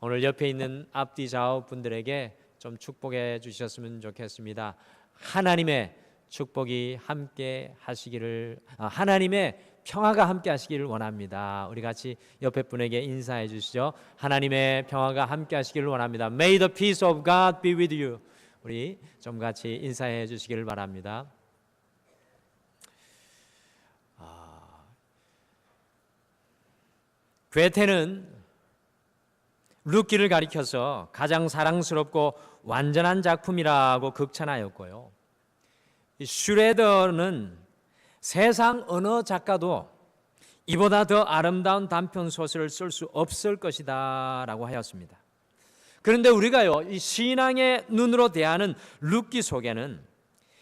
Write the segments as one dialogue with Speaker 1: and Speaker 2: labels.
Speaker 1: 오늘 옆에 있는 앞뒤 좌우 분들에게 좀 축복해 주셨으면 좋겠습니다. 하나님의 축복이 함께 하시기를, 하나님의 평화가 함께 하시기를 원합니다. 우리 같이 옆에 분에게 인사해 주시죠. 하나님의 평화가 함께 하시기를 원합니다. May the peace of God be with you. 우리 좀 같이 인사해 주시기를 바랍니다. 괴테는 룻기를 가리켜서 가장 사랑스럽고 완전한 작품이라고 극찬하였고요. 슈레더는 세상 어느 작가도 이보다 더 아름다운 단편 소설을 쓸 수 없을 것이다 라고 하였습니다. 그런데 우리가요, 이 신앙의 눈으로 대하는 룻기 속에는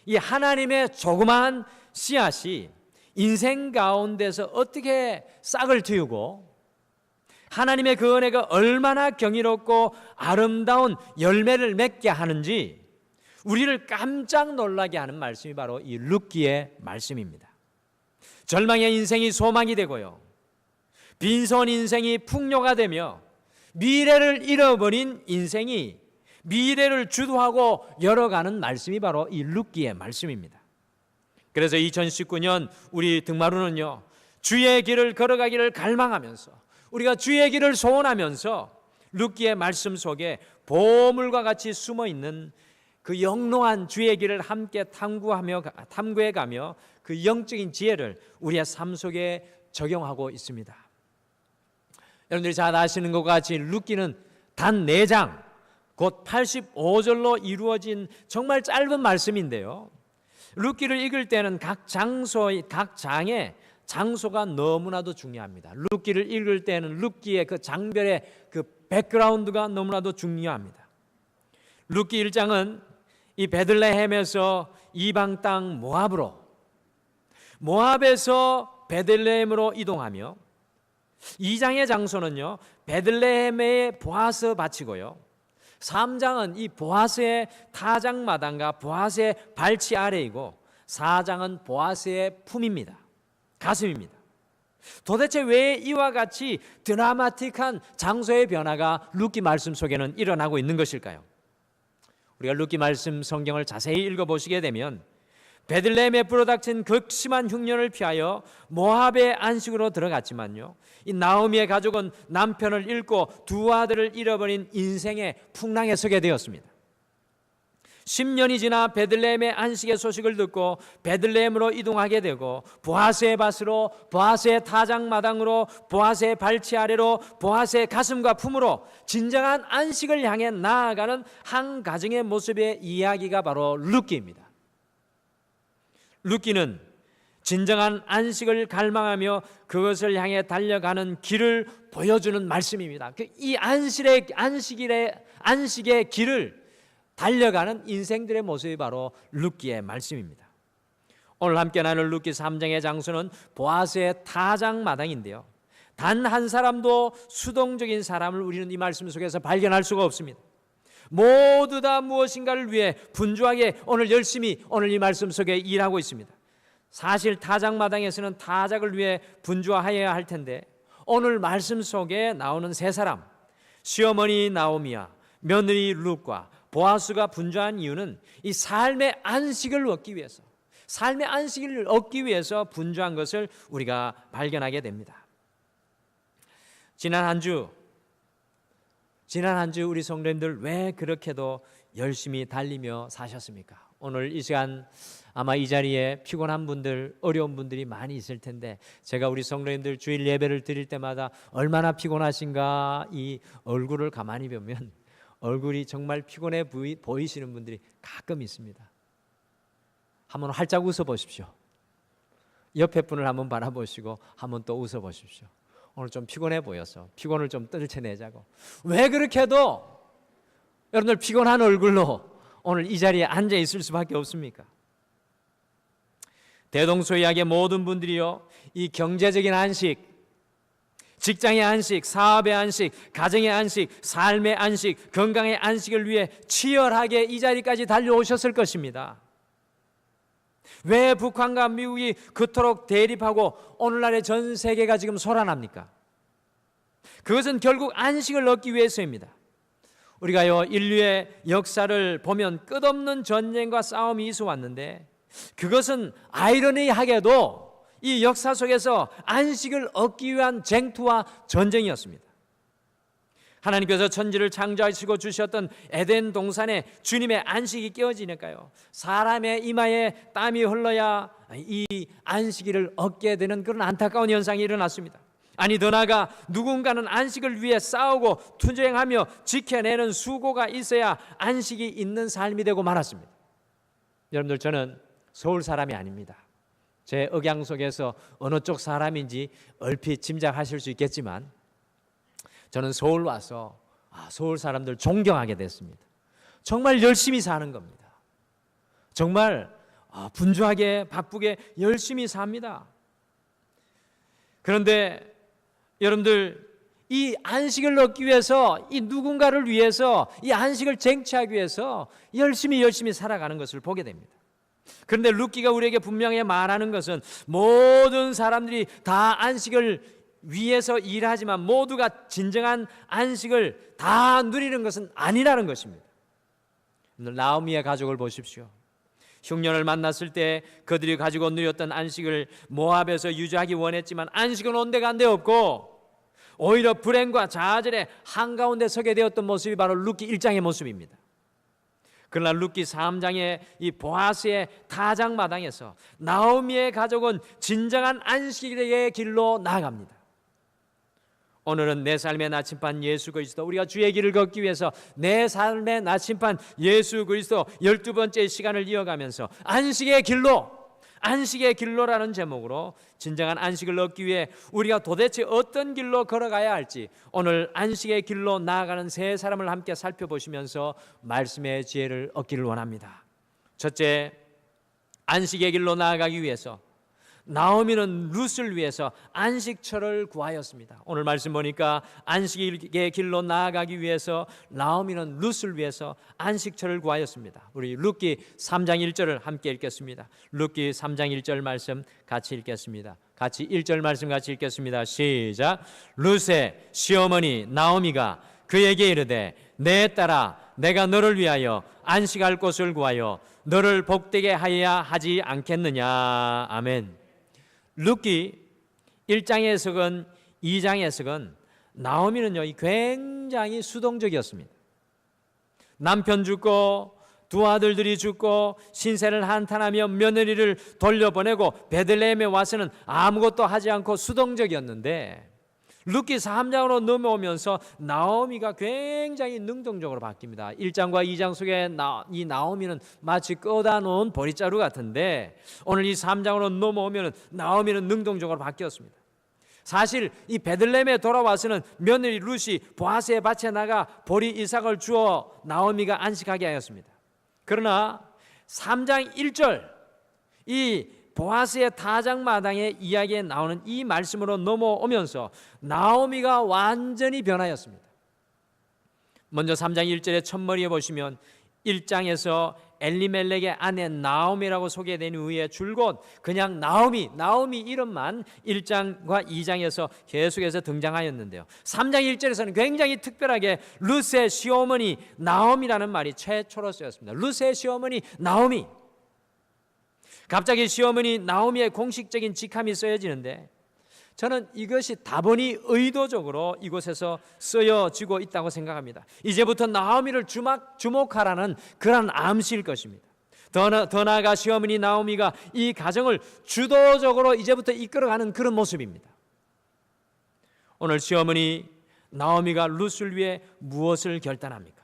Speaker 1: 이 하나님의 조그마한 씨앗이 인생 가운데서 어떻게 싹을 틔우고 하나님의 그 은혜가 얼마나 경이롭고 아름다운 열매를 맺게 하는지 우리를 깜짝 놀라게 하는 말씀이 바로 이 룻기의 말씀입니다. 절망의 인생이 소망이 되고요, 빈손 인생이 풍요가 되며 미래를 잃어버린 인생이 미래를 주도하고 열어가는 말씀이 바로 이 룻기의 말씀입니다. 그래서 2019년 우리 등마루는요, 주의 길을 걸어가기를 갈망하면서 우리가 주의 길을 소원하면서 룻기의 말씀 속에 보물과 같이 숨어있는 그 영롱한 주의 길을 함께 탐구해가며 그 영적인 지혜를 우리의 삶 속에 적용하고 있습니다. 여러분들이 잘 아시는 것과 같이 룻기는 단 4장 곧 85절로 이루어진 정말 짧은 말씀인데요, 룻기를 읽을 때는 각 장의 장소가 너무나도 중요합니다. 룻기를 읽을 때는 룻기의 그 장별의 그 백그라운드가 너무나도 중요합니다. 룻기 1장은 이 베들레헴에서 이방 땅 모압에서 베들레헴으로 이동하며, 2장의 장소는요 베들레헴의 보아스 밭이고요, 3장은 이 보아스의 타작마당과 보아스의 발치 아래이고, 4장은 보아스의 품입니다. 가슴입니다. 도대체 왜 이와 같이 드라마틱한 장소의 변화가 룻기 말씀 속에는 일어나고 있는 것일까요? 우리가 룻기 말씀 성경을 자세히 읽어보시게 되면 베들레헴에 불어닥친 극심한 흉년을 피하여 모압의 안식으로 들어갔지만요, 이 나오미의 가족은 남편을 잃고 2 아들을 잃어버린 인생의 풍랑에 서게 되었습니다. 10년이 지나 베들레헴의 안식의 소식을 듣고 베들레헴으로 이동하게 되고, 보아스의 밭으로, 보아스의 타작마당으로, 보아스의 발치 아래로, 보아스의 가슴과 품으로 진정한 안식을 향해 나아가는 한 가정의 모습의 이야기가 바로 룻기입니다. 룻기는 진정한 안식을 갈망하며 그것을 향해 달려가는 길을 보여주는 말씀입니다. 이 안식의 길을 달려가는 인생들의 모습이 바로 룻기의 말씀입니다. 오늘 함께 나눌 룻기 3장의 장소는 보아스의 타작마당인데요, 단 한 사람도 수동적인 사람을 우리는 이 말씀 속에서 발견할 수가 없습니다. 모두 다 무엇인가를 위해 분주하게 오늘 열심히 오늘 이 말씀 속에 일하고 있습니다. 사실 타작마당에서는 타작을 위해 분주하여야 할 텐데, 오늘 말씀 속에 나오는 3사람, 시어머니 나오미와 며느리 룻과 보아스가 분주한 이유는 이 삶의 안식을 얻기 위해서 분주한 것을 우리가 발견하게 됩니다. 지난 한 주 우리 성도님들 왜 그렇게도 열심히 달리며 사셨습니까? 오늘 이 시간 아마 이 자리에 피곤한 분들, 어려운 분들이 많이 있을 텐데, 제가 우리 성도님들 주일 예배를 드릴 때마다 얼마나 피곤하신가 이 얼굴을 가만히 보면 얼굴이 정말 피곤해 보이시는 분들이 가끔 있습니다. 한번 활짝 웃어보십시오. 옆에 분을 한번 바라보시고 한번 또 웃어보십시오. 오늘 좀 피곤해 보여서 피곤을 좀 떨쳐내자고. 왜 그렇게도 여러분들 피곤한 얼굴로 오늘 이 자리에 앉아 있을 수밖에 없습니까? 대동소이하게 모든 분들이요, 이 경제적인 안식, 직장의 안식, 사업의 안식, 가정의 안식, 삶의 안식, 건강의 안식을 위해 치열하게 이 자리까지 달려오셨을 것입니다. 왜 북한과 미국이 그토록 대립하고 오늘날의 전 세계가 지금 소란합니까? 그것은 결국 안식을 얻기 위해서입니다. 우리가요, 인류의 역사를 보면 끝없는 전쟁과 싸움이 있어 왔는데, 그것은 아이러니하게도 이 역사 속에서 안식을 얻기 위한 쟁투와 전쟁이었습니다. 하나님께서 천지를 창조하시고 주셨던 에덴 동산에 주님의 안식이 깨어지니까요, 사람의 이마에 땀이 흘러야 이 안식일을 얻게 되는 그런 안타까운 현상이 일어났습니다. 아니, 더 나아가 누군가는 안식을 위해 싸우고 투쟁하며 지켜내는 수고가 있어야 안식이 있는 삶이 되고 말았습니다. 여러분들, 저는 서울 사람이 아닙니다. 제 억양 속에서 어느 쪽 사람인지 얼핏 짐작하실 수 있겠지만, 저는 서울 와서 서울 사람들 존경하게 됐습니다. 정말 열심히 사는 겁니다. 정말 분주하게 바쁘게 열심히 삽니다. 그런데 여러분들, 이 안식을 얻기 위해서, 이 누군가를 위해서, 이 안식을 쟁취하기 위해서 열심히 살아가는 것을 보게 됩니다. 그런데 룻기가 우리에게 분명히 말하는 것은, 모든 사람들이 다 안식을 위해서 일하지만 모두가 진정한 안식을 다 누리는 것은 아니라는 것입니다. 나오미의 가족을 보십시오. 흉년을 만났을 때 그들이 가지고 누렸던 안식을 모압에서 유지하기 원했지만 안식은 온데간데 없고, 오히려 불행과 좌절의 한가운데 서게 되었던 모습이 바로 룻기 1장의 모습입니다. 그러나 룻기 3장의 이 보아스의 타작마당에서 나오미의 가족은 진정한 안식의 길로 나아갑니다. 오늘은 내 삶의 나침반 예수 그리스도, 우리가 주의 길을 걷기 위해서 내 삶의 나침반 예수 그리스도 12번째 시간을 이어가면서 안식의 길로라는 제목으로 진정한 안식을 얻기 위해 우리가 도대체 어떤 길로 걸어가야 할지, 오늘 안식의 길로 나아가는 세 사람을 함께 살펴보시면서 말씀의 지혜를 얻기를 원합니다. 첫째, 안식의 길로 나아가기 위해서 나오미는 룻을 위해서 안식처를 구하였습니다. 오늘 말씀 보니까 안식의 길로 나아가기 위해서 나오미는 룻을 위해서 안식처를 구하였습니다. 우리 룻기 3장 1절을 함께 읽겠습니다. 룻기 3장 1절 말씀 같이 읽겠습니다. 같이 1절 말씀 같이 읽겠습니다. 시작. 룻의 시어머니 나오미가 그에게 이르되, 내 딸아, 내가 너를 위하여 안식할 곳을 구하여 너를 복되게 하여야 하지 않겠느냐. 아멘. 룻기 1장 해석은 2장 해석은 나오미는요, 굉장히 수동적이었습니다. 남편 죽고 두 아들들이 죽고 신세를 한탄하며 며느리를 돌려보내고 베들레헴에 와서는 아무것도 하지 않고 수동적이었는데, 룻기 3장으로 넘어오면서 나오미가 굉장히 능동적으로 바뀝니다. 1장과 2장 속에 이 나오미는 마치 꺼다 놓은 보리자루 같은데, 오늘 이 3장으로 넘어오면 나오미는 능동적으로 바뀌었습니다. 사실 이 베들레헴에 돌아와서는 며느리 룻이 보아스의 밭에 나가 보리 이삭을 주어 나오미가 안식하게 하였습니다. 그러나 3장 1절, 이 보아스의 타작마당의 이야기에 나오는 이 말씀으로 넘어오면서 나오미가 완전히 변하였습니다. 먼저 3장 1절의 첫머리에 보시면 1장에서 엘리멜렉의 아내 나오미라고 소개된 후에 줄곧 그냥 나오미 이름만 1장과 2장에서 계속해서 등장하였는데요, 3장 1절에서는 굉장히 특별하게 룻의 시어머니 나오미라는 말이 최초로 쓰였습니다. 룻의 시어머니 나오미. 갑자기 시어머니 나오미의 공식적인 직함이 쓰여지는데, 저는 이것이 다분히 의도적으로 이곳에서 쓰여지고 있다고 생각합니다. 이제부터 나오미를 주목하라는 그런 암시일 것입니다. 더 나아가 시어머니 나오미가 이 가정을 주도적으로 이제부터 이끌어가는 그런 모습입니다. 오늘 시어머니 나오미가 룻을 위해 무엇을 결단합니까?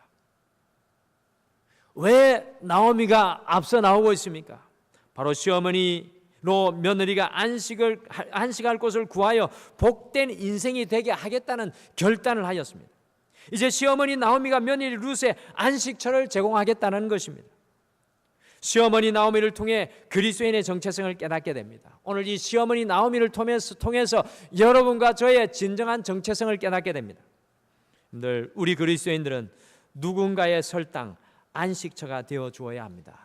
Speaker 1: 왜 나오미가 앞서 나오고 있습니까? 바로 시어머니로 며느리가 안식할 곳을 구하여 복된 인생이 되게 하겠다는 결단을 하였습니다. 이제 시어머니 나오미가 며느리 룻의 안식처를 제공하겠다는 것입니다. 시어머니 나오미를 통해 그리스도인의 정체성을 깨닫게 됩니다. 오늘 이 시어머니 나오미를 통해서 여러분과 저의 진정한 정체성을 깨닫게 됩니다. 우리 그리스도인들은 누군가의 설당, 안식처가 되어 주어야 합니다.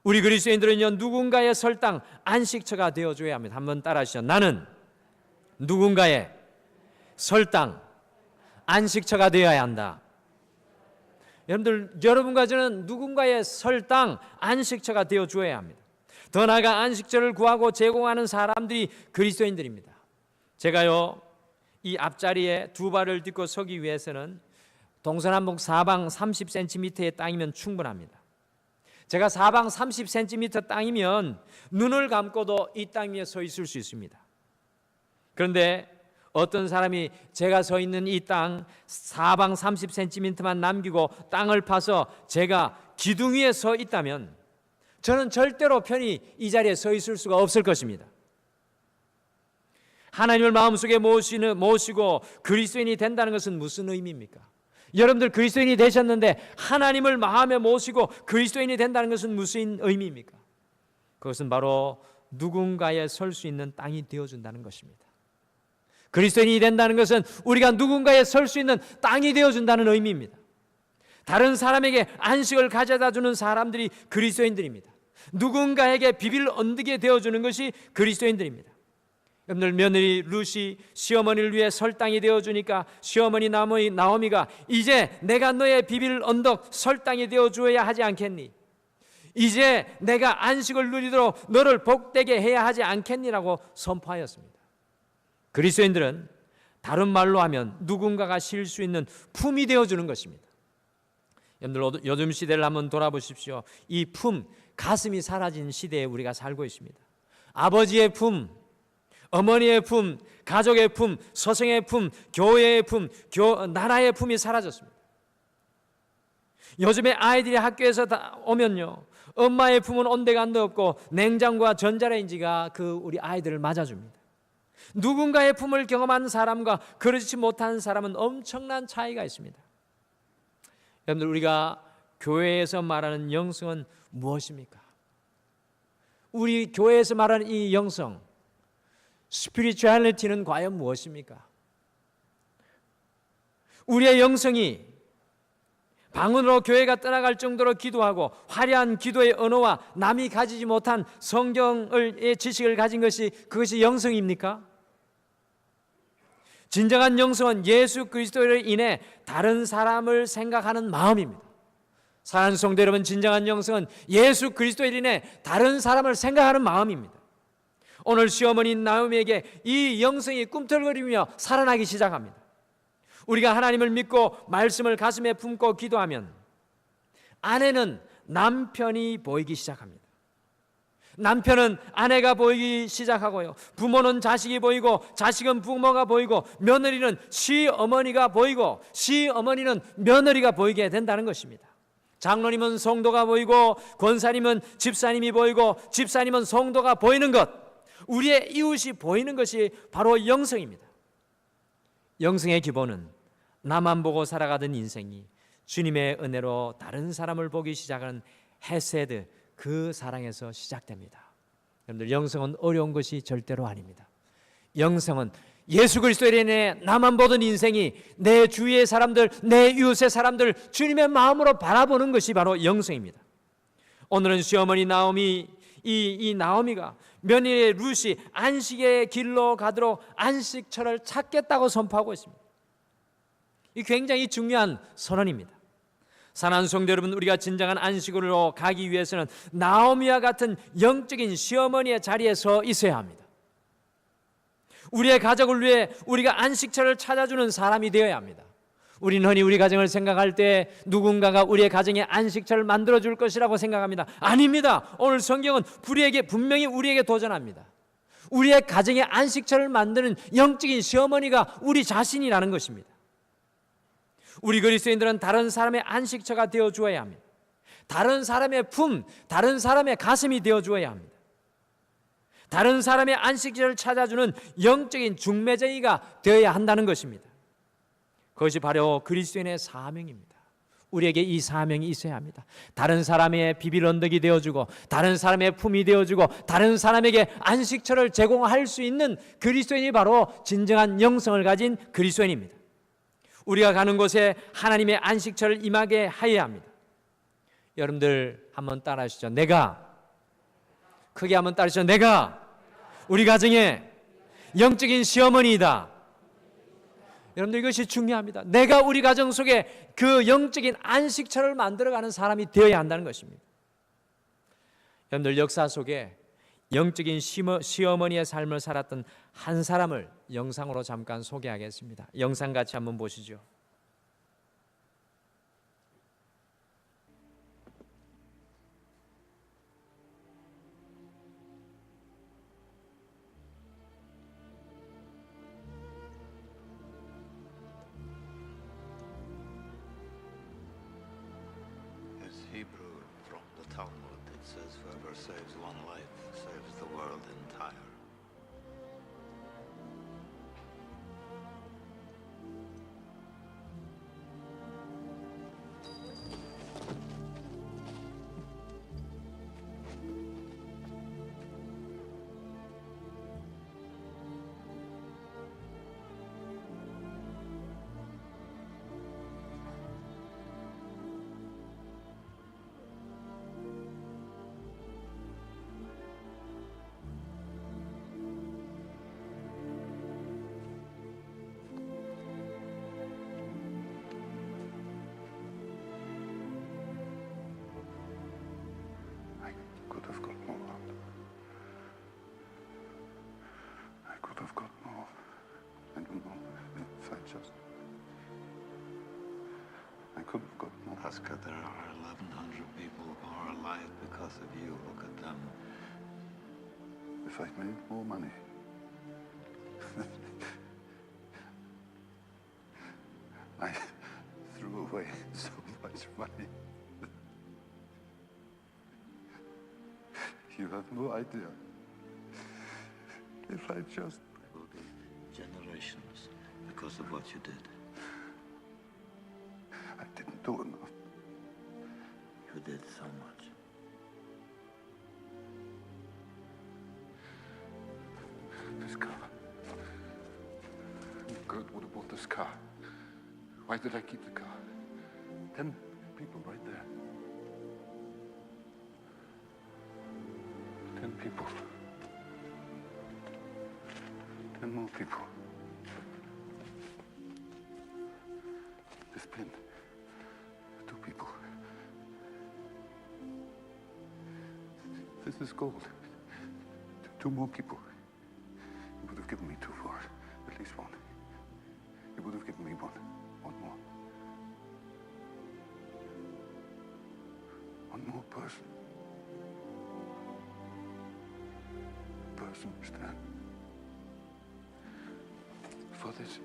Speaker 1: 우리 그리스도인들은요, 누군가의 설당, 안식처가 되어줘야 합니다. 한번 따라하시죠. 나는 누군가의 설당, 안식처가 되어야 한다. 여러분들, 여러분과 저는 누군가의 설당, 안식처가 되어 주어야 합니다. 더 나아가 안식처를 구하고 제공하는 사람들이 그리스도인들입니다. 제가요, 이 앞자리에 두 발을 딛고 서기 위해서는 동서남북 사방 30cm의 땅이면 충분합니다. 제가 사방 30cm 땅이면 눈을 감고도 이 땅 위에 서 있을 수 있습니다. 그런데 어떤 사람이 제가 서 있는 이 땅 사방 30cm만 남기고 땅을 파서 제가 기둥 위에 서 있다면 저는 절대로 편히 이 자리에 서 있을 수가 없을 것입니다. 하나님을 마음속에 모시고 그리스도인이 된다는 것은 무슨 의미입니까? 여러분들 그리스도인이 되셨는데 하나님을 마음에 모시고 그리스도인이 된다는 것은 무슨 의미입니까? 그것은 바로 누군가에 설 수 있는 땅이 되어준다는 것입니다. 그리스도인이 된다는 것은 우리가 누군가에 설 수 있는 땅이 되어준다는 의미입니다. 다른 사람에게 안식을 가져다 주는 사람들이 그리스도인들입니다. 누군가에게 비빌 언덕이 되어주는 것이 그리스도인들입니다. 여러분들, 며느리 루시 시어머니를 위해 설당이 되어주니까 시어머니 나오미가 이제 내가 너의 비빌 언덕 설당이 되어주어야 하지 않겠니? 이제 내가 안식을 누리도록 너를 복되게 해야 하지 않겠니라고 선포하였습니다. 그리스도인들은 다른 말로 하면 누군가가 쉴 수 있는 품이 되어주는 것입니다. 여러분들, 요즘 시대를 한번 돌아보십시오. 이 품, 가슴이 사라진 시대에 우리가 살고 있습니다. 아버지의 품, 어머니의 품, 가족의 품, 서성의 품, 교회의 품, 나라의 품이 사라졌습니다. 요즘에 아이들이 학교에서 다 오면요, 엄마의 품은 온데간데 없고 냉장고와 전자레인지가 우리 아이들을 맞아줍니다. 누군가의 품을 경험한 사람과 그렇지 못한 사람은 엄청난 차이가 있습니다. 여러분들, 우리가 교회에서 말하는 영성은 무엇입니까? 우리 교회에서 말하는 이 영성, 스피리추얼리티는 과연 무엇입니까? 우리의 영성이 방언으로 교회가 떠나갈 정도로 기도하고 화려한 기도의 언어와 남이 가지지 못한 성경의 지식을 가진 그것이 영성입니까? 진정한 영성은 예수 그리스도를 인해 다른 사람을 생각하는 마음입니다. 사랑하는 성도 여러분, 진정한 영성은 예수 그리스도를 인해 다른 사람을 생각하는 마음입니다. 오늘 시어머니 나오미에게 이 영성이 꿈틀거리며 살아나기 시작합니다. 우리가 하나님을 믿고 말씀을 가슴에 품고 기도하면 아내는 남편이 보이기 시작합니다. 남편은 아내가 보이기 시작하고요, 부모는 자식이 보이고 자식은 부모가 보이고 며느리는 시어머니가 보이고 시어머니는 며느리가 보이게 된다는 것입니다. 장로님은 성도가 보이고 권사님은 집사님이 보이고 집사님은 성도가 보이는 것, 우리의 이웃이 보이는 것이 바로 영성입니다. 영성의 기본은 나만 보고 살아가던 인생이 주님의 은혜로 다른 사람을 보기 시작하는 헤세드, 그 사랑에서 시작됩니다. 여러분들, 영성은 어려운 것이 절대로 아닙니다. 영성은 예수 그리스도로 인해 나만 보던 인생이 내 주위의 사람들, 내 이웃의 사람들 주님의 마음으로 바라보는 것이 바로 영성입니다. 오늘은 시어머니 나오미, 이 나오미가 며느리 룻이 안식의 길로 가도록 안식처를 찾겠다고 선포하고 있습니다. 이 굉장히 중요한 선언입니다. 사랑하는 성도 여러분, 우리가 진정한 안식으로 가기 위해서는 나오미와 같은 영적인 시어머니의 자리에 서 있어야 합니다. 우리의 가족을 위해 우리가 안식처를 찾아주는 사람이 되어야 합니다. 우리는 흔히 우리 가정을 생각할 때 누군가가 우리의 가정에 안식처를 만들어줄 것이라고 생각합니다. 아닙니다. 오늘 성경은 분명히 우리에게 도전합니다. 우리의 가정에 안식처를 만드는 영적인 시어머니가 우리 자신이라는 것입니다. 우리 그리스도인들은 다른 사람의 안식처가 되어 주어야 합니다. 다른 사람의 품, 다른 사람의 가슴이 되어 주어야 합니다. 다른 사람의 안식처를 찾아주는 영적인 중매쟁이가 되어야 한다는 것입니다. 그것이 바로 그리스도인의 사명입니다. 우리에게 이 사명이 있어야 합니다. 다른 사람의 비빌 언덕이 되어주고 다른 사람의 품이 되어주고 다른 사람에게 안식처를 제공할 수 있는 그리스도인이 바로 진정한 영성을 가진 그리스도인입니다. 우리가 가는 곳에 하나님의 안식처를 임하게 하여야 합니다. 여러분들 한번 따라하시죠. 크게 한번 따라하시죠. 내가 우리 가정에 영적인 시어머니이다. 여러분들 이것이 중요합니다. 내가 우리 가정 속에 그 영적인 안식처를 만들어가는 사람이 되어야 한다는 것입니다. 여러분들 역사 속에 영적인 시어머니의 삶을 살았던 한 사람을 영상으로 잠깐 소개하겠습니다. 영상 같이 한번 보시죠.
Speaker 2: It's Hebrew from the Talmud. It says, "Whoever saves one life saves the world entire."
Speaker 3: I could have got more out. I could have got more. I don't know if I just... I could have got more.
Speaker 2: Oscar, there are 1,100 people who are alive because of you. Look at them.
Speaker 3: If I'd made more money. I threw away so much money. You have no idea. If I just...
Speaker 2: There will be generations because of what you did.
Speaker 3: I didn't do enough.
Speaker 2: You did so much.
Speaker 3: This car. Kurt would have bought this car. Why did I keep the car? 10 people right there. 10 people. 10 more people. This pin. 2 people. This is gold. 2 more people. You would have given me 2 for it. At least 1. You would have given me 1. 1 more. 1 more person. Person stand for this.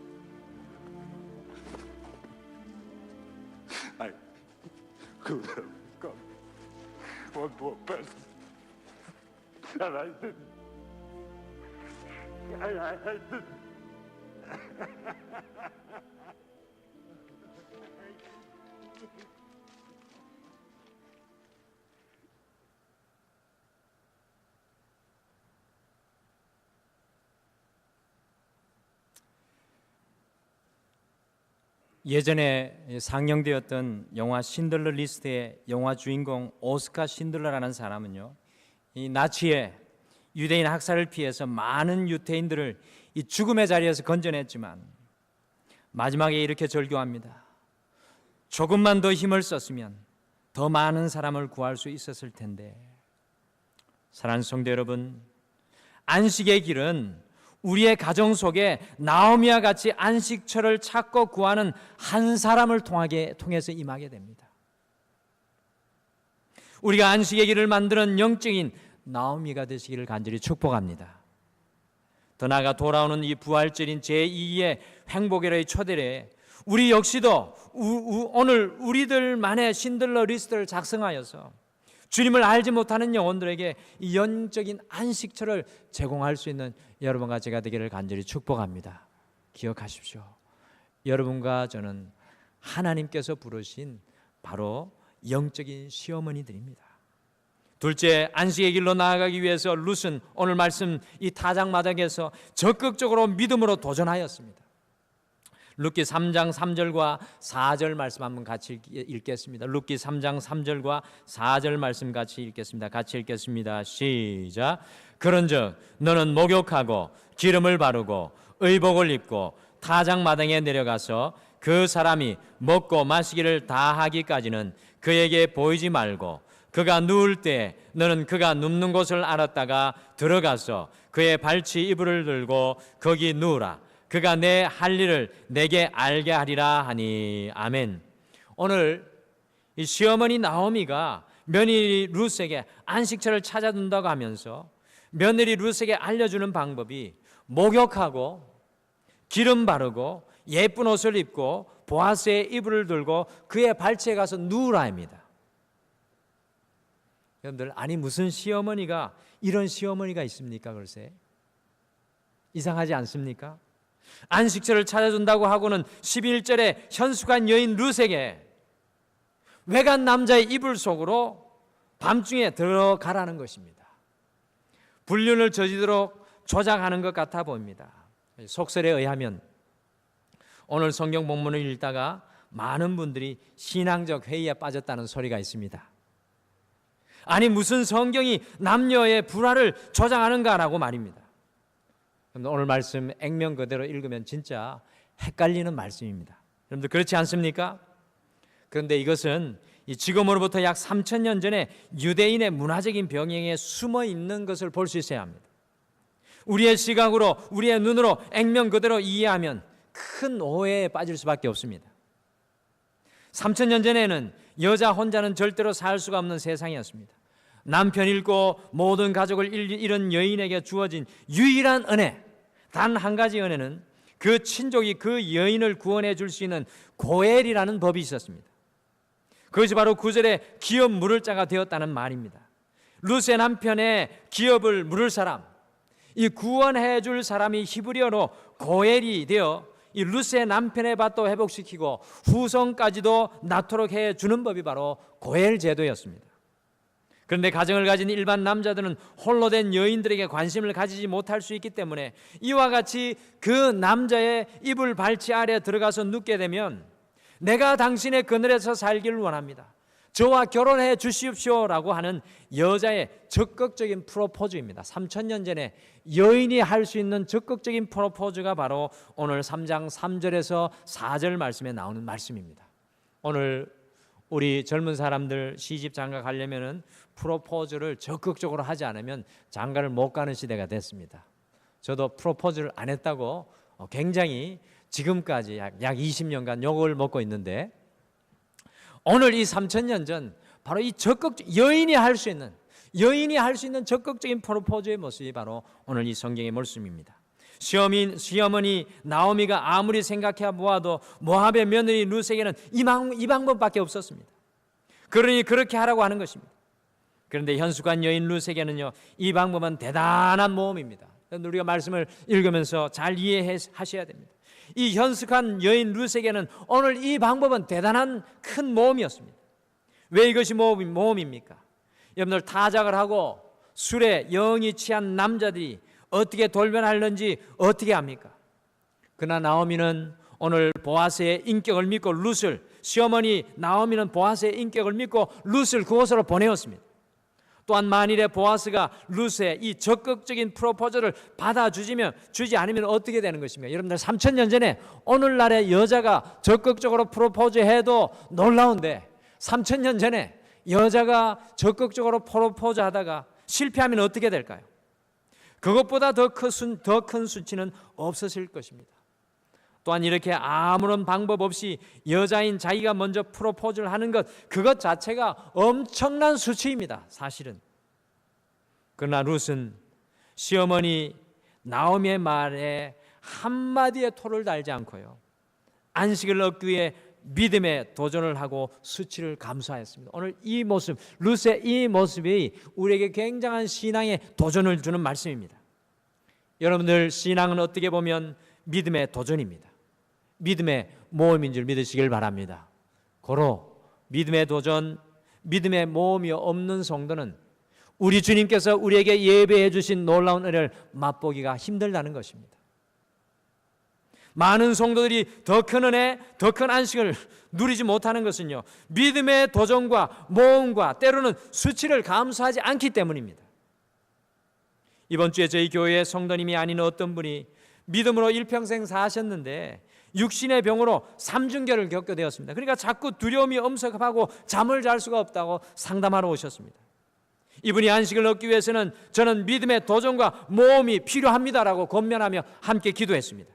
Speaker 3: I could have got 1 more person. And I didn't. I didn't.
Speaker 1: 예전에 상영되었던 영화 신들러 리스트의 영화 주인공 오스카 신들러라는 사람은요, 이 나치의 유대인 학살을 피해서 많은 유대인들을 이 죽음의 자리에서 건져냈지만 마지막에 이렇게 절규합니다. 조금만 더 힘을 썼으면 더 많은 사람을 구할 수 있었을 텐데. 사랑하는 성도 여러분, 안식의 길은 우리의 가정 속에 나오미와 같이 안식처를 찾고 구하는 한 사람을 통해서 임하게 됩니다. 우리가 안식의 길을 만드는 영적인 나오미가 되시기를 간절히 축복합니다. 더 나아가 돌아오는 이 부활절인 제2의 행복의 초대에 우리 역시도 오늘 우리들만의 신들러 리스트를 작성하여서 주님을 알지 못하는 영혼들에게 이 영적인 안식처를 제공할 수 있는 여러분과 제가 되기를 간절히 축복합니다. 기억하십시오. 여러분과 저는 하나님께서 부르신 바로 영적인 시어머니들입니다. 둘째, 안식의 길로 나아가기 위해서 룻은 오늘 말씀 이 타작마당에서 적극적으로 믿음으로 도전하였습니다. 룻기 3장 3절과 4절 말씀 한번 같이 읽겠습니다. 룻기 3장 3절과 4절 말씀 같이 읽겠습니다. 같이 읽겠습니다. 시작. 그런즉 너는 목욕하고 기름을 바르고 의복을 입고 타작마당에 내려가서 그 사람이 먹고 마시기를 다 하기까지는 그에게 보이지 말고 그가 누울 때 너는 그가 눕는 곳을 알았다가 들어가서 그의 발치 이불을 들고 거기 누우라. 그가 내 할 일을 내게 알게 하리라 하니. 아멘. 오늘 이 시어머니 나오미가 며느리 룻에게 안식처를 찾아준다고 하면서 며느리 룻에게 알려주는 방법이 목욕하고 기름 바르고 예쁜 옷을 입고 보아스의 이불을 들고 그의 발치에 가서 누우라입니다. 여러분들, 아니 무슨 시어머니가 이런 시어머니가 있습니까? 글쎄 이상하지 않습니까? 안식처를 찾아준다고 하고는 11절에 현숙한 여인 룻에게 외간 남자의 이불 속으로 밤중에 들어가라는 것입니다. 불륜을 저지도록 조작하는 것 같아 보입니다. 속설에 의하면 오늘 성경 본문을 읽다가 많은 분들이 신앙적 회의에 빠졌다는 소리가 있습니다. 아니 무슨 성경이 남녀의 불화를 조장하는가라고 말입니다. 오늘 말씀 액면 그대로 읽으면 진짜 헷갈리는 말씀입니다. 여러분들 그렇지 않습니까? 그런데 이것은 지금으로부터 약 3,000년 전에 유대인의 문화적인 병행에 숨어 있는 것을 볼 수 있어야 합니다. 우리의 시각으로 우리의 눈으로 액면 그대로 이해하면 큰 오해에 빠질 수밖에 없습니다. 3,000년 전에는 여자 혼자는 절대로 살 수가 없는 세상이었습니다. 남편 잃고 모든 가족을 잃은 여인에게 주어진 유일한 은혜, 단 한 가지 은혜는 그 친족이 그 여인을 구원해 줄 수 있는 고엘이라는 법이 있었습니다. 그것이 바로 9절에 기업 물을 자가 되었다는 말입니다. 룻의 남편의 기업을 물을 사람, 이 구원해 줄 사람이 히브리어로 고엘이 되어 이 룻의 남편의 밭도 회복시키고 후손까지도 낳도록 해주는 법이 바로 고엘 제도였습니다. 그런데 가정을 가진 일반 남자들은 홀로 된 여인들에게 관심을 가지지 못할 수 있기 때문에 이와 같이 그 남자의 이불 발치 아래 들어가서 눕게 되면 내가 당신의 그늘에서 살기를 원합니다. 저와 결혼해 주십시오라고 하는 여자의 적극적인 프로포즈입니다. 3,000년 전에 여인이 할 수 있는 적극적인 프로포즈가 바로 오늘 3장 3절에서 4절 말씀에 나오는 말씀입니다. 오늘 우리 젊은 사람들 시집 장가 가려면은 프로포즈를 적극적으로 하지 않으면 장가를 못 가는 시대가 됐습니다. 저도 프로포즈를 안 했다고 굉장히 지금까지 약 20년간 욕을 먹고 있는데 오늘 이 3,000년 전 바로 이 여인이 할 수 있는 적극적인 프로포즈의 모습이 바로 오늘 이 성경의 말씀입니다. 시어머니 나오미가 아무리 생각해 보아도 모압의 며느리 룻에게는 이 방법밖에 없었습니다. 그러니 그렇게 하라고 하는 것입니다. 그런데 현숙한 여인 룻에게는요, 이 방법은 대단한 모험입니다. 우리가 말씀을 읽으면서 잘 이해하셔야 됩니다. 이 현숙한 여인 룻에게는 오늘 이 방법은 대단한 큰 모험이었습니다. 왜 이것이 모험입니까? 여러분들 타작을 하고 술에 영이 취한 남자들이 어떻게 돌변하는지 어떻게 합니까? 그러나 나오미는 오늘 보아스의 인격을 믿고 룻을, 시어머니 나오미는 보아스의 인격을 믿고 룻을 그곳으로 보내었습니다. 또한 만일에 보아스가 룻의 이 적극적인 프로포즈를 주지 않으면 어떻게 되는 것입니까? 여러분들 3,000년 전에 오늘날의 여자가 적극적으로 프로포즈해도 놀라운데 3,000년 전에 여자가 적극적으로 프로포즈 하다가 실패하면 어떻게 될까요? 그것보다 더 큰 수치는 없으실 것입니다. 또한 이렇게 아무런 방법 없이 여자인 자기가 먼저 프로포즈를 하는 그것 자체가 엄청난 수치입니다. 사실은. 그러나 룻은 시어머니 나오미의 말에 한마디의 토를 달지 않고요, 안식을 얻기 위해 믿음의 도전을 하고 수치를 감수하였습니다. 오늘 이 모습, 룻의 이 모습이 우리에게 굉장한 신앙의 도전을 주는 말씀입니다. 여러분들, 신앙은 어떻게 보면 믿음의 도전입니다. 믿음의 모험인 줄 믿으시길 바랍니다. 고로 믿음의 도전, 믿음의 모험이 없는 성도는 우리 주님께서 우리에게 예배해 주신 놀라운 은혜를 맛보기가 힘들다는 것입니다. 많은 성도들이 더 큰 은혜, 더 큰 안식을 누리지 못하는 것은요, 믿음의 도전과 모험과 때로는 수치를 감수하지 않기 때문입니다. 이번 주에 저희 교회의 성도님이 아닌 어떤 분이 믿음으로 일평생 사셨는데 육신의 병으로 삼중결을 겪게 되었습니다. 그러니까 자꾸 두려움이 엄습하고 잠을 잘 수가 없다고 상담하러 오셨습니다. 이분이 안식을 얻기 위해서는 저는 믿음의 도전과 모험이 필요합니다라고 권면하며 함께 기도했습니다.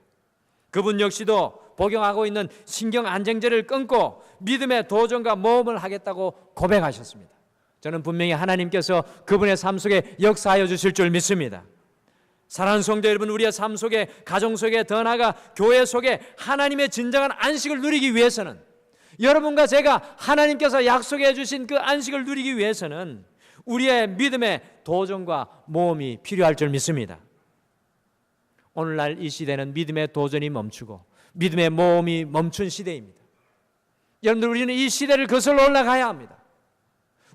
Speaker 1: 그분 역시도 복용하고 있는 신경안정제를 끊고 믿음의 도전과 모험을 하겠다고 고백하셨습니다. 저는 분명히 하나님께서 그분의 삶 속에 역사하여 주실 줄 믿습니다. 사랑하는 성도 여러분, 우리의 삶 속에, 가정 속에, 더 나아가 교회 속에 하나님의 진정한 안식을 누리기 위해서는, 여러분과 제가 하나님께서 약속해 주신 그 안식을 누리기 위해서는 우리의 믿음의 도전과 모험이 필요할 줄 믿습니다. 오늘날 이 시대는 믿음의 도전이 멈추고 믿음의 모험이 멈춘 시대입니다. 여러분들, 우리는 이 시대를 거슬러 올라가야 합니다.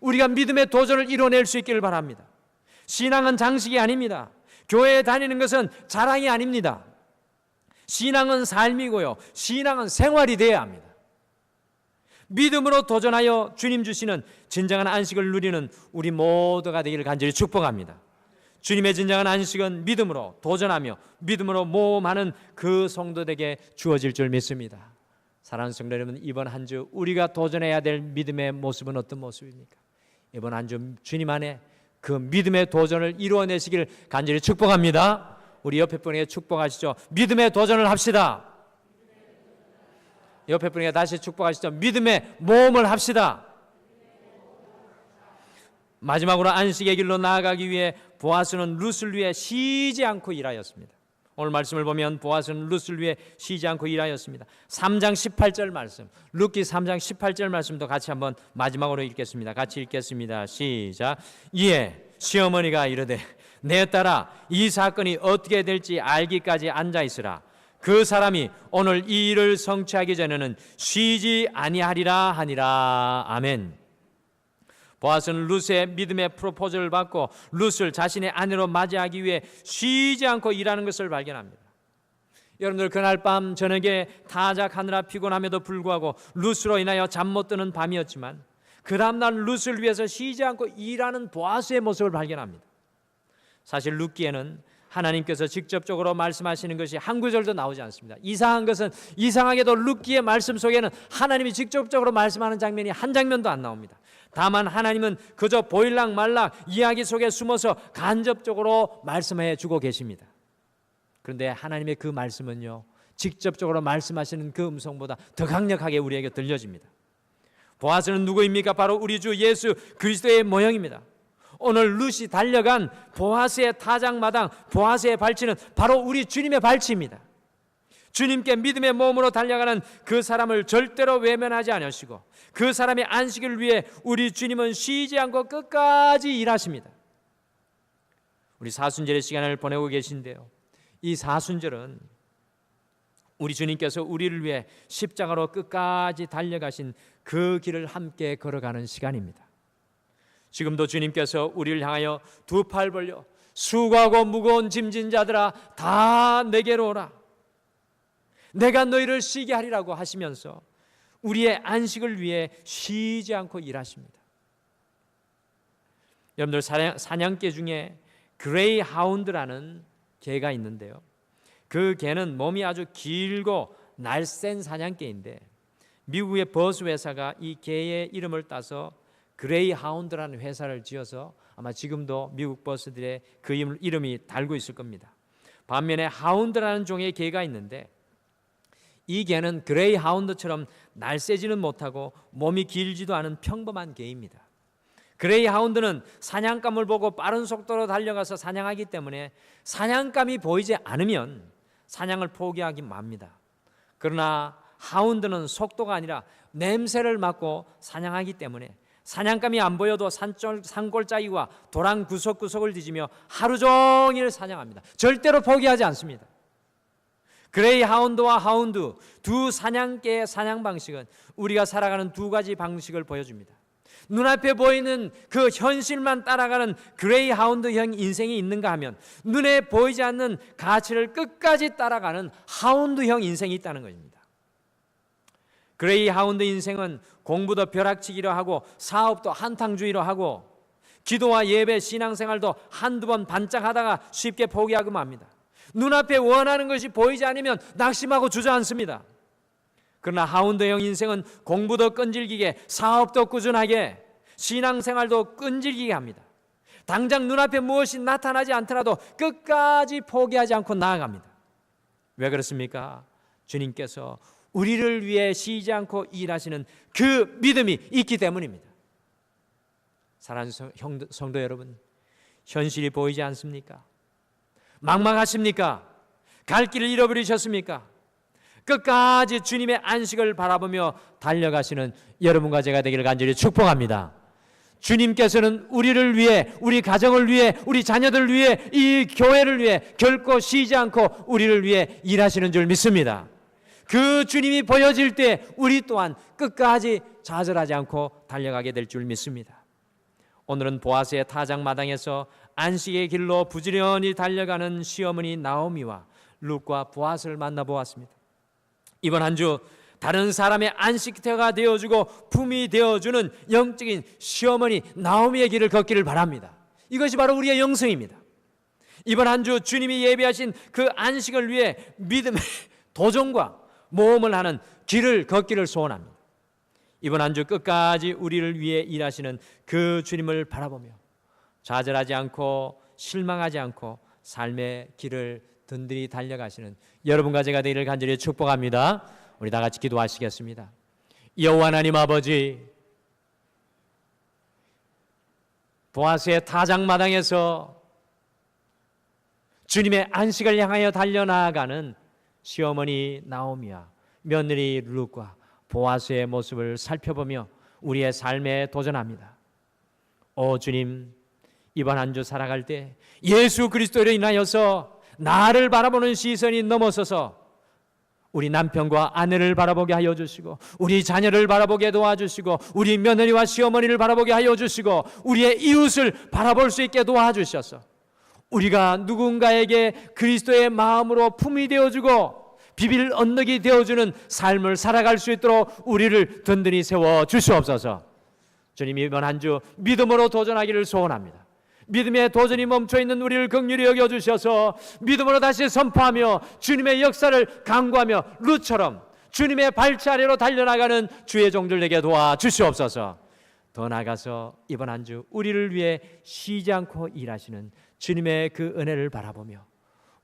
Speaker 1: 우리가 믿음의 도전을 이뤄낼 수 있기를 바랍니다. 신앙은 장식이 아닙니다. 교회에 다니는 것은 자랑이 아닙니다. 신앙은 삶이고요, 신앙은 생활이 되어야 합니다. 믿음으로 도전하여 주님 주시는 진정한 안식을 누리는 우리 모두가 되기를 간절히 축복합니다. 주님의 진정한 안식은 믿음으로 도전하며 믿음으로 모험하는 그 성도들에게 주어질 줄 믿습니다. 사랑하는 성도 여러분, 이번 한 주 우리가 도전해야 될 믿음의 모습은 어떤 모습입니까? 이번 한 주 주님 안에 그 믿음의 도전을 이루어내시기를 간절히 축복합니다. 우리 옆에 분에게 축복하시죠. 믿음의 도전을 합시다. 옆에 분에게 다시 축복하시죠. 믿음의 모험을 합시다. 마지막으로 안식의 길로 나아가기 위해 보아스는 룻을 위해 쉬지 않고 일하였습니다. 오늘 말씀을 보면 보아스는 룻을 위해 쉬지 않고 일하였습니다. 3장 18절 말씀, 룻기 3장 18절 말씀도 같이 한번 마지막으로 읽겠습니다. 같이 읽겠습니다. 시작. 이에 시어머니가 이르되 내 딸아, 이 사건이 어떻게 될지 알기까지 앉아있으라. 그 사람이 오늘 이 일을 성취하기 전에는 쉬지 아니하리라 하니라. 아멘. 보아스는 룻의 믿음의 프로포즈를 받고 룻을 자신의 아내로 맞이하기 위해 쉬지 않고 일하는 것을 발견합니다. 여러분들, 그날 밤 저녁에 타작하느라 피곤함에도 불구하고 룻으로 인하여 잠 못 드는 밤이었지만 그 다음날 룻을 위해서 쉬지 않고 일하는 보아스의 모습을 발견합니다. 사실 룻기에는 하나님께서 직접적으로 말씀하시는 것이 한 구절도 나오지 않습니다. 이상한 것은, 이상하게도 룻기의 말씀 속에는 하나님이 직접적으로 말씀하는 장면이 한 장면도 안 나옵니다. 다만 하나님은 그저 보일락 말락 이야기 속에 숨어서 간접적으로 말씀해 주고 계십니다. 그런데 하나님의 그 말씀은요, 직접적으로 말씀하시는 그 음성보다 더 강력하게 우리에게 들려집니다. 보아스는 누구입니까? 바로 우리 주 예수 그리스도의 모형입니다. 오늘 룻이 달려간 보아스의 타작마당, 보아스의 발치는 바로 우리 주님의 발치입니다. 주님께 믿음의 몸으로 달려가는 그 사람을 절대로 외면하지 않으시고 그 사람의 안식을 위해 우리 주님은 쉬지 않고 끝까지 일하십니다. 우리 사순절의 시간을 보내고 계신데요, 이 사순절은 우리 주님께서 우리를 위해 십자가로 끝까지 달려가신 그 길을 함께 걸어가는 시간입니다. 지금도 주님께서 우리를 향하여 두 팔 벌려 수고하고 무거운 짐진 자들아 다 내게로 오라, 내가 너희를 쉬게 하리라고 하시면서 우리의 안식을 위해 쉬지 않고 일하십니다. 여러분들, 사냥개 중에 그레이 하운드라는 개가 있는데요, 그 개는 몸이 아주 길고 날쌘 사냥개인데 미국의 버스 회사가 이 개의 이름을 따서 그레이 하운드라는 회사를 지어서 아마 지금도 미국 버스들의 그 이름이 달고 있을 겁니다. 반면에 하운드라는 종의 개가 있는데 이 개는 그레이 하운드처럼 날쌔지는 못하고 몸이 길지도 않은 평범한 개입니다. 그레이 하운드는 사냥감을 보고 빠른 속도로 달려가서 사냥하기 때문에 사냥감이 보이지 않으면 사냥을 포기하기 맙니다. 그러나 하운드는 속도가 아니라 냄새를 맡고 사냥하기 때문에 사냥감이 안 보여도 산골짜기와 도랑 구석구석을 뒤지며 하루 종일 사냥합니다. 절대로 포기하지 않습니다. 그레이 하운드와 하운드 두 사냥개의 사냥 방식은 우리가 살아가는 두 가지 방식을 보여줍니다. 눈앞에 보이는 그 현실만 따라가는 그레이 하운드형 인생이 있는가 하면 눈에 보이지 않는 가치를 끝까지 따라가는 하운드형 인생이 있다는 것입니다. 그레이 하운드 인생은 공부도 벼락치기로 하고 사업도 한탕주의로 하고 기도와 예배, 신앙생활도 한두 번 반짝하다가 쉽게 포기하고 맙니다. 눈앞에 원하는 것이 보이지 않으면 낙심하고 주저앉습니다. 그러나 하운드형 인생은 공부도 끈질기게, 사업도 꾸준하게, 신앙생활도 끈질기게 합니다. 당장 눈앞에 무엇이 나타나지 않더라도 끝까지 포기하지 않고 나아갑니다. 왜 그렇습니까? 주님께서 우리를 위해 쉬지 않고 일하시는 그 믿음이 있기 때문입니다. 사랑하는 성도 여러분, 현실이 보이지 않습니까? 막막하십니까? 갈 길을 잃어버리셨습니까? 끝까지 주님의 안식을 바라보며 달려가시는 여러분과 제가 되기를 간절히 축복합니다. 주님께서는 우리를 위해, 우리 가정을 위해, 우리 자녀들을 위해, 이 교회를 위해 결코 쉬지 않고 우리를 위해 일하시는 줄 믿습니다. 그 주님이 보여질 때 우리 또한 끝까지 좌절하지 않고 달려가게 될 줄 믿습니다. 오늘은 보아스의 타작마당에서 안식의 길로 부지런히 달려가는 시어머니 나오미와 룻과 보아스를 만나보았습니다. 이번 한 주 다른 사람의 안식처가 되어주고 품이 되어주는 영적인 시어머니 나오미의 길을 걷기를 바랍니다. 이것이 바로 우리의 영성입니다. 이번 한 주 주님이 예비하신 그 안식을 위해 믿음의 도전과 모험을 하는 길을 걷기를 소원합니다. 이번 한 주 끝까지 우리를 위해 일하시는 그 주님을 바라보며 좌절하지 않고 실망하지 않고 삶의 길을 든든히 달려가시는 여러분과 제가 되기를 간절히 축복합니다. 우리 다 같이 기도하시겠습니다. 여호와 하나님 아버지, 보아스의 타작마당에서 주님의 안식을 향하여 달려나가는 시어머니 나오미와 며느리 룻과 보아스의 모습을 살펴보며 우리의 삶에 도전합니다. 오 주님, 이번 한 주 살아갈 때 예수 그리스도로 인하여서 나를 바라보는 시선이 넘어서서 우리 남편과 아내를 바라보게 하여 주시고, 우리 자녀를 바라보게 도와주시고, 우리 며느리와 시어머니를 바라보게 하여 주시고, 우리의 이웃을 바라볼 수 있게 도와주셔서 우리가 누군가에게 그리스도의 마음으로 품이 되어주고 비빌 언덕이 되어주는 삶을 살아갈 수 있도록 우리를 든든히 세워 주시옵소서. 주님, 이번 한 주 믿음으로 도전하기를 소원합니다. 믿음의 도전이 멈춰있는 우리를 긍휼히 여겨주셔서 믿음으로 다시 선포하며 주님의 역사를 강구하며 룻처럼 주님의 발치 아래로 달려나가는 주의 종들에게 도와주시옵소서. 더 나아가서 이번 한 주 우리를 위해 쉬지 않고 일하시는 주님의 그 은혜를 바라보며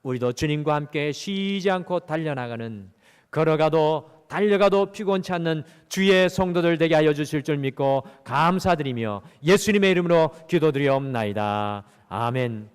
Speaker 1: 우리도 주님과 함께 쉬지 않고 달려나가는, 걸어가도 달려가도 피곤치 않는 주의 성도들 되게 하여 주실 줄 믿고 감사드리며 예수님의 이름으로 기도드리옵나이다. 아멘.